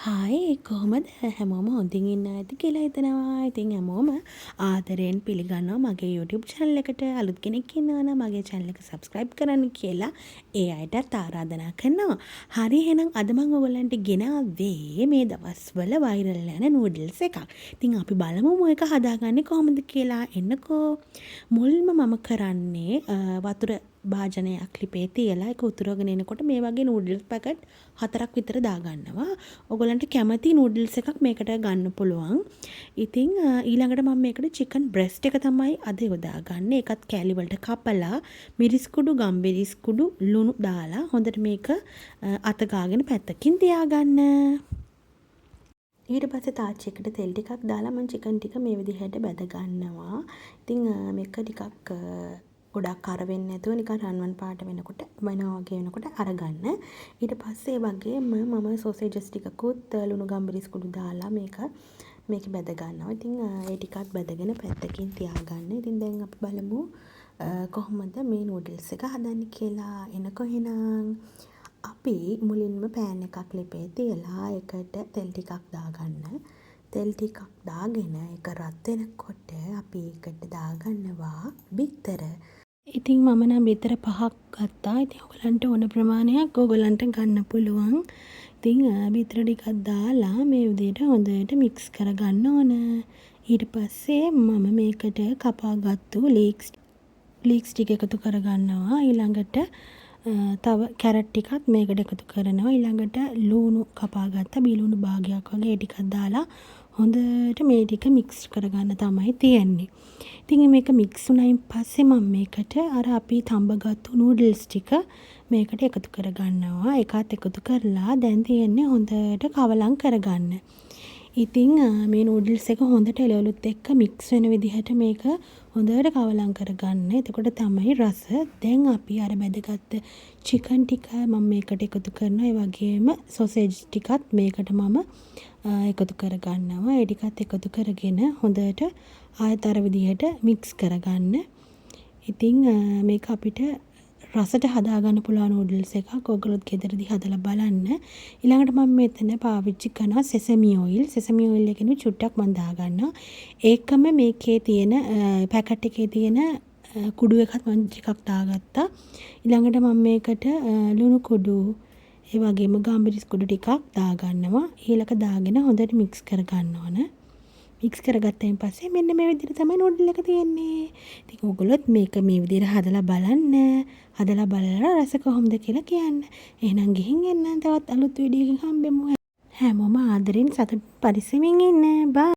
Hi කොහොමද හැමෝම හොඳින් ඉන්න ඇති කියලා හිතනවා. ඉතින් හැමෝම ආදරයෙන් පිළිගන්නවා මගේ YouTube channel එකට. අලුත් කෙනෙක් ඉන්නවා නම් මගේ channel එක subscribe කරන්න කියලා ඒ අයටත් ආරාධනා කරනවා. හරි එහෙනම් අද මම ඔයගලන්ට ගෙනාවේ මේ දවස්වල viral යන noodles එකක්. ඉතින් අපි බලමු මේක හදාගන්නේ කොහොමද කියලා. එන්නකෝ. මුල්ම මම කරන්නේ වතුර භාජනයක් ලිපේ තියලා ඒක උතුරගෙන එනකොට මේ වගේ නූඩල්ස් පැකට් 4ක් විතර දාගන්නවා. ඔයගලන්ට කැමති නූඩල්ස් එකක් මේකට ගන්න පුළුවන්. ඉතින් ඊළඟට මම මේකට චිකන් බ්‍රෙස්ට් එක තමයි අද යොදාගන්නේ. ඒකත් කෑලි වලට කපලා මිරිස් කුඩු, ගම්බිරිස් කුඩු, ලුණු දාලා හොඳට මේක අත ගාගෙන පැත්තකින් තියාගන්න. ඊට පස්සේ තාච්චියකට තෙල් ටිකක් දාලා මම චිකන් ටික මේ විදිහට බැද ගන්නවා. ඉතින් මේක ටිකක් ගොඩක් කර වෙන්නේ නැතුව නිකන් රන්වන් පාට වෙනකොට වගේ වෙනකොට අරගන්න. ඊට පස්සේ වගේම මම සෝසේජස් ටිකකුත් ලුණු ගම්බිරිස් කුඩු දාලා මේක බැද ගන්නවා. ඉතින් ඒ ටිකත් බැදගෙන පැත්තකින් තියාගන්න. ඉතින් දැන් අපි බලමු කොහොමද මේ නූඩල්ස් එක හදන්නේ කියලා. එනකො එහෙනම් අපි මුලින්ම පෑන් එකක් ලිපේ තියලා ඒකට තෙල් ටිකක් දාගන්න. තෙල් ටිකක් දාගෙන ඒක රත් වෙනකොට අපි ඒකට දාගන්නවා බිත්තර. ඉතින් මම නම් බිත්තර 5ක් ගත්තා. ඉතින් ඔයගලන්ට ඕන ප්‍රමාණයක් ඔයගලන්ට ගන්න පුළුවන්. ඉතින් බිත්තර ටිකක් දාලා මේ විදිහට හොඳට මික්ස් කරගන්න ඕන. ඊට පස්සේ මම මේකට කපාගත්තු ලීක්ස් ටික එකතු කරගන්නවා. ඊළඟට තව කැරට් ටිකක් මේකට එකතු කරනවා. ඊළඟට ලුණු කපාගත්ත බිලුණු භාගයක් වගේ ඒ ටිකක් දාලා හොඳට මේ ටික මික්ස් කරගන්න තමයි තියෙන්නේ. ඉතින් මේක මික්ස් වුණායින් පස්සේ මම මේකට අර අපි තඹගත්තු නූඩල්ස් ටික මේකට එකතු කරගන්නවා. ඒකත් එකතු කරලා දැන් තියෙන්නේ හොඳට කවලම් කරගන්න. ඉතින් මේ නූඩල්ස් එක හොඳට එළවලුත් එක්ක මික්ස් වෙන විදිහට මේක හොඳට කවලම් කරගන්න. එතකොට තමයි රස. දැන් අපි අර බැදගත්ත චිකන් ටික මම මේකට එකතු කරනවා. ඒ වගේම සොසේජ් ටිකත් මේකට මම එකතු කරගන්නවා. ඒ ටිකත් එකතු කරගෙන හොඳට ආයෙත් අර විදිහට මික්ස් කරගන්න. ඉතින් මේක අපිට රසට හදාගන්න පුළුවන් නූඩල්ස් එකක්. ඔයගොල්ලොත් ගෙදරදී හදලා බලන්න. ඊළඟට මම මෙතන පාවිච්චි කරනවා සෙසමි ඔයිල්. සෙසමි ඔයිල් එකෙනුයි චුට්ටක් මම දාගන්නවා. ඒකම මේකේ තියෙන පැකට් එකේ තියෙන කුඩු එකත් මම ටිකක් දාගත්තා. ඊළඟට මම මේකට ලුණු කුඩු ඒ වගේම ගම්බිරිස් කුඩු ටිකක් දාගන්නවා. ඊළඟ දාගෙන හොඳට මික්ස් කරගන්න ඕන. මික්ස් කරගත්තයින් පස්සේ මෙන්න මේ විදිහට තමයි නූඩල් එක තියෙන්නේ. ඉතින් ඔයගොල්ලොත් මේක මේ විදිහට හදලා බලන්න. හදලා බලලා රස කොහොමද කියලා කියන්න. එහෙනම් ගිහින් එන්න තවත් අලුත් වීඩියෝ එකකින් හම්බෙමු. හැමෝම ආදරෙන් සතුට පරිස්සමින් ඉන්න. බයි.